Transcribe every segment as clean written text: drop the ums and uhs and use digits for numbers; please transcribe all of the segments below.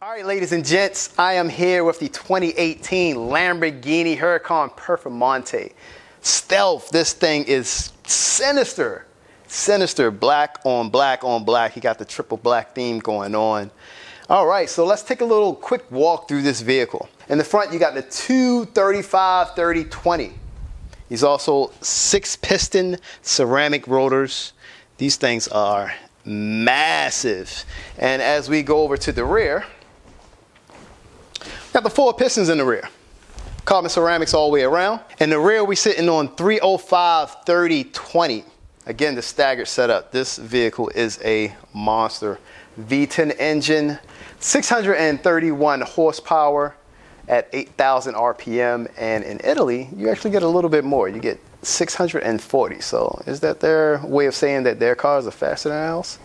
All right, ladies and gents, I am here with the 2018 Lamborghini Huracan Performante. Stealth, this thing is sinister. Sinister, black on black on black. He got the triple black theme going on. All right, so let's take a little quick walk through this vehicle. In the front, you got the 235/30/20. He's also 6-piston ceramic rotors. These things are massive. And as we go over to the rear, got the 4 pistons in the rear. Carbon ceramics all the way around. In the rear, we're sitting on 305/30/20. Again, the staggered setup. This vehicle is a monster. V10 engine, 631 horsepower at 8,000 RPM. And in Italy, you actually get a little bit more. You get 640. So is that their way of saying that their cars are faster than ours?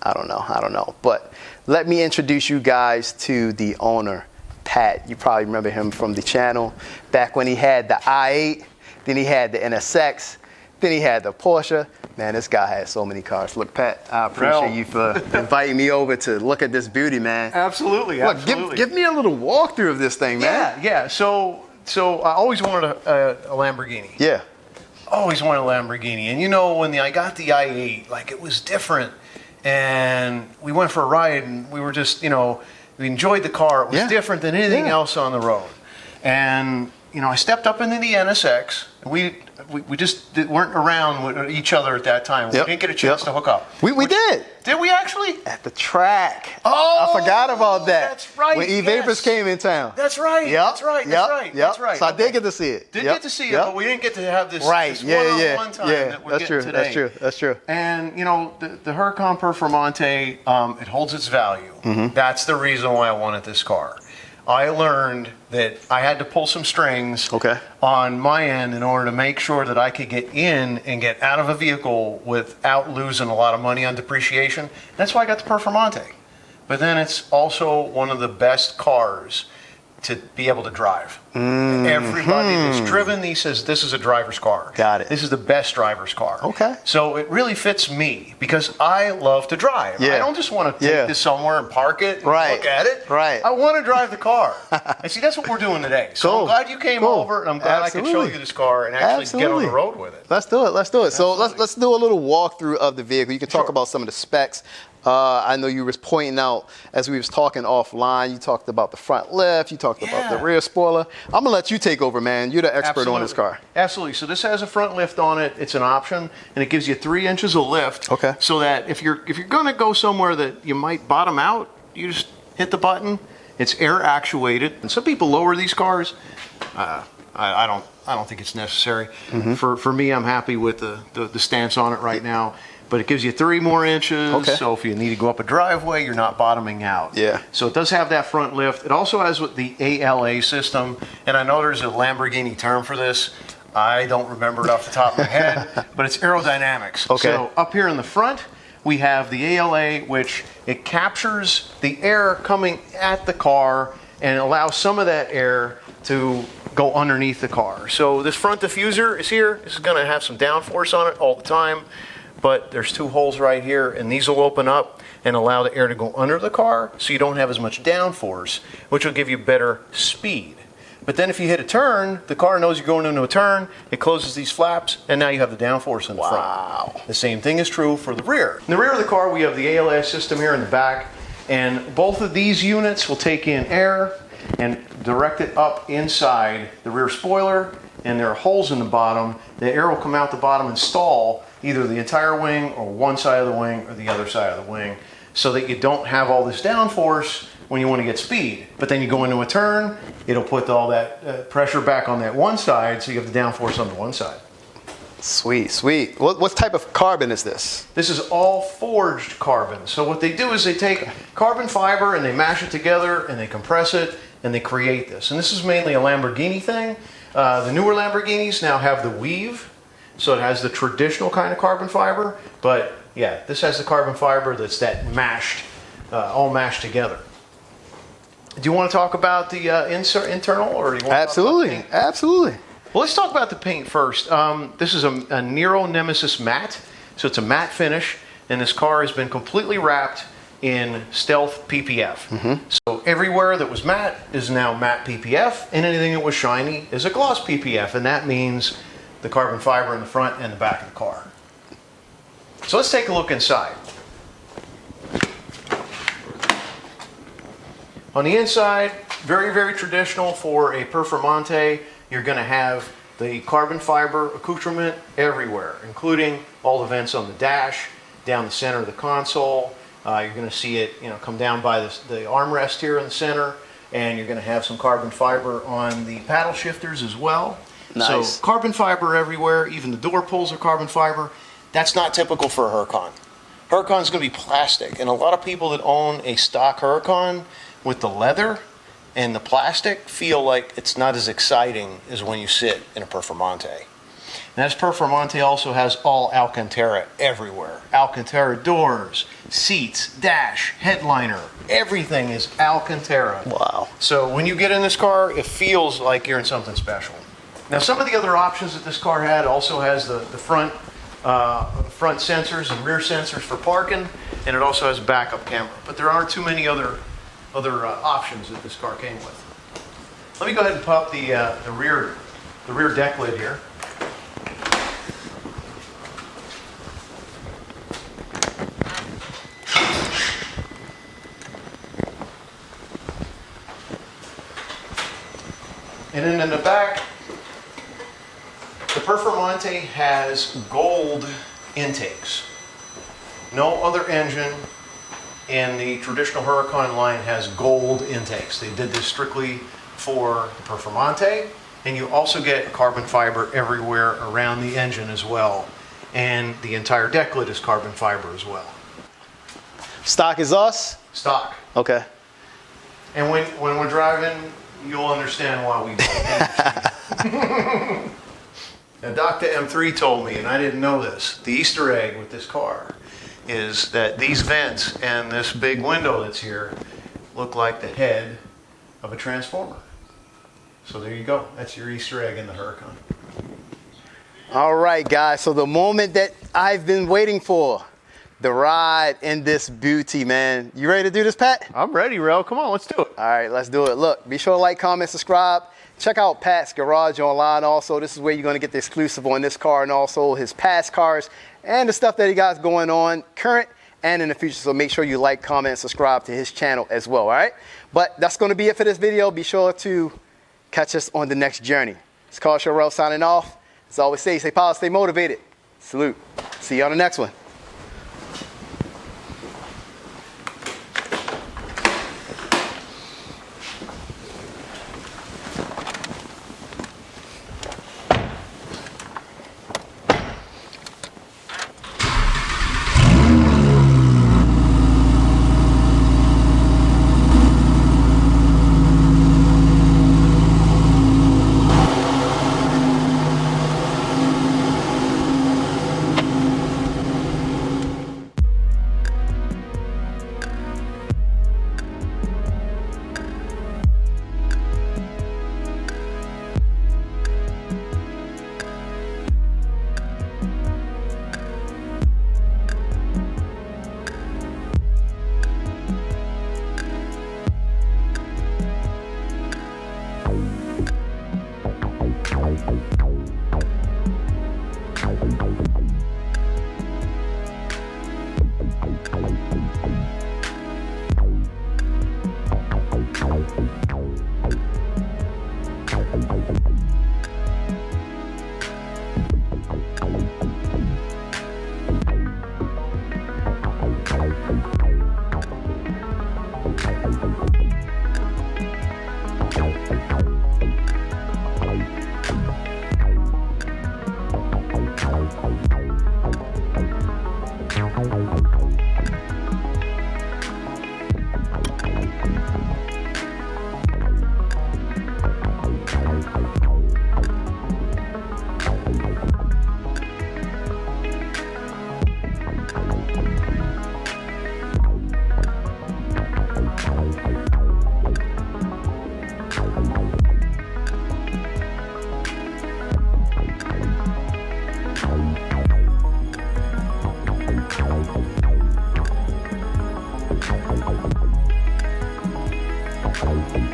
I don't know. But let me introduce you guys to the owner, Pat. You probably remember him from the channel back when he had the i8, then he had the NSX, then he had the Porsche. Man, this guy had so many cars. Look, Pat, I appreciate you for inviting me over to look at this beauty, man. Absolutely, Look, absolutely. Give me a little walkthrough of this thing, man. Yeah. So I always wanted a Lamborghini. Yeah. Always wanted a Lamborghini. And you know, when I got the i8, like, it was different. And we went for a ride, and we were just, we enjoyed the car. It was different than anything else on the road. And, I stepped up into the NSX. We just weren't around with each other at that time. We didn't get a chance to hook up. We did. Did we actually? At the track. Oh, I forgot about that. That's right. When E-Vapors came in town. That's right. That's right. So I did get to see it. Did get to see it, but we didn't get to have this one-on-one time that we're getting today. That's true. And, the Huracan Performante, it holds its value. That's the reason why I wanted this car. I learned that I had to pull some strings on my end in order to make sure that I could get in and get out of a vehicle without losing a lot of money on depreciation. That's why I got the Performante. But then it's also one of the best cars to be able to drive. Everybody that's driven these says this is a driver's car. Got it. This is the best driver's car. Okay. So it really fits me because I love to drive. I don't just want to take this somewhere and park it and look at it. I want to drive the car. And see, that's what we're doing today. So I'm glad you came over, and I'm glad I could show you this car and actually get on the road with it. Let's do it. So let's do a little walkthrough of the vehicle. You can talk about some of the specs. I know you was pointing out, as we was talking offline, you talked about the front lift, you talked about the rear spoiler. I'm going to let you take over, man. You're the expert on this car. Absolutely. So this has a front lift on it. It's an option, and it gives you 3 inches of lift. So that if you're going to go somewhere that you might bottom out, you just hit the button. It's air actuated. And some people lower these cars. I don't think it's necessary. For me, I'm happy with the stance on it right now. But it gives you 3 more inches, so if you need to go up a driveway, you're not bottoming out. So it does have that front lift. It also has the ALA system, and I know there's a Lamborghini term for this. I don't remember it off the top of my head, but it's aerodynamics. So up here in the front, we have the ALA, which it captures the air coming at the car and allows some of that air to go underneath the car. So this front diffuser is here. This is going to have some downforce on it all the time. But there's 2 holes right here, and these will open up and allow the air to go under the car so you don't have as much downforce, which will give you better speed. But then if you hit a turn, the car knows you're going into a turn, it closes these flaps, and now you have the downforce in the front. The same thing is true for the rear. In the rear of the car, we have the ALS system here in the back, and both of these units will take in air and direct it up inside the rear spoiler, and there are holes in the bottom. The air will come out the bottom and stall either the entire wing or one side of the wing or the other side of the wing so that you don't have all this downforce when you want to get speed. But then you go into a turn, it'll put all that pressure back on that one side so you have the downforce on the one side. Sweet. What type of carbon is this? This is all forged carbon. So what they do is they take carbon fiber and they mash it together and they compress it and they create this. And this is mainly a Lamborghini thing. The newer Lamborghinis now have the weave. So it has the traditional kind of carbon fiber, but yeah, this has the carbon fiber that's mashed, all mashed together. Do you want to talk about the internal, or do you want to talk about the paint? Absolutely. Well, let's talk about the paint first. This is a Nero Nemesis matte, so it's a matte finish, and this car has been completely wrapped in stealth PPF. So everywhere that was matte is now matte PPF, and anything that was shiny is a gloss PPF, and that means the carbon fiber in the front and the back of the car. So let's take a look inside. On the inside, very, very traditional for a Performante. You're going to have the carbon fiber accoutrement everywhere, including all the vents on the dash, down the center of the console. You're going to see it, come down by the armrest here in the center, and you're going to have some carbon fiber on the paddle shifters as well. Nice. So carbon fiber everywhere. Even the door pulls are carbon fiber. That's not typical for a Huracan. Huracan's going to be plastic, and a lot of people that own a stock Huracan with the leather and the plastic feel like it's not as exciting as when you sit in a Performante. Now, this Performante also has all Alcantara everywhere. Alcantara doors, seats, dash, headliner, everything is Alcantara. Wow. So when you get in this car, it feels like you're in something special. Now, some of the other options that this car had also has the front sensors and rear sensors for parking, and it also has a backup camera. But there aren't too many other options that this car came with. Let me go ahead and pop the rear deck lid here. And then in the back, the Performante has gold intakes. No other engine in the traditional Huracan line has gold intakes. They did this strictly for the Performante, and you also get carbon fiber everywhere around the engine as well. And the entire deck lid is carbon fiber as well. Stock exhaust? Stock. Okay. And when we're driving, you'll understand why we do it. Now, Dr. M3 told me, and I didn't know this, the Easter egg with this car is that these vents and this big window that's here look like the head of a transformer. So there you go. That's your Easter egg in the Huracan. All right, guys. So the moment that I've been waiting for, the ride in this beauty, man. You ready to do this, Pat? I'm ready, Rell. Come on, let's do it. All right, let's do it. Look, be sure to like, comment, subscribe. Check out Pat's Garage online also. This is where you're going to get the exclusive on this car and also his past cars and the stuff that he got going on current and in the future. So make sure you like, comment, and subscribe to his channel as well, all right? But that's going to be it for this video. Be sure to catch us on the next journey. It's Car Show Rell signing off. As I always say, stay positive, stay motivated. Salute. See you on the next one. Bye.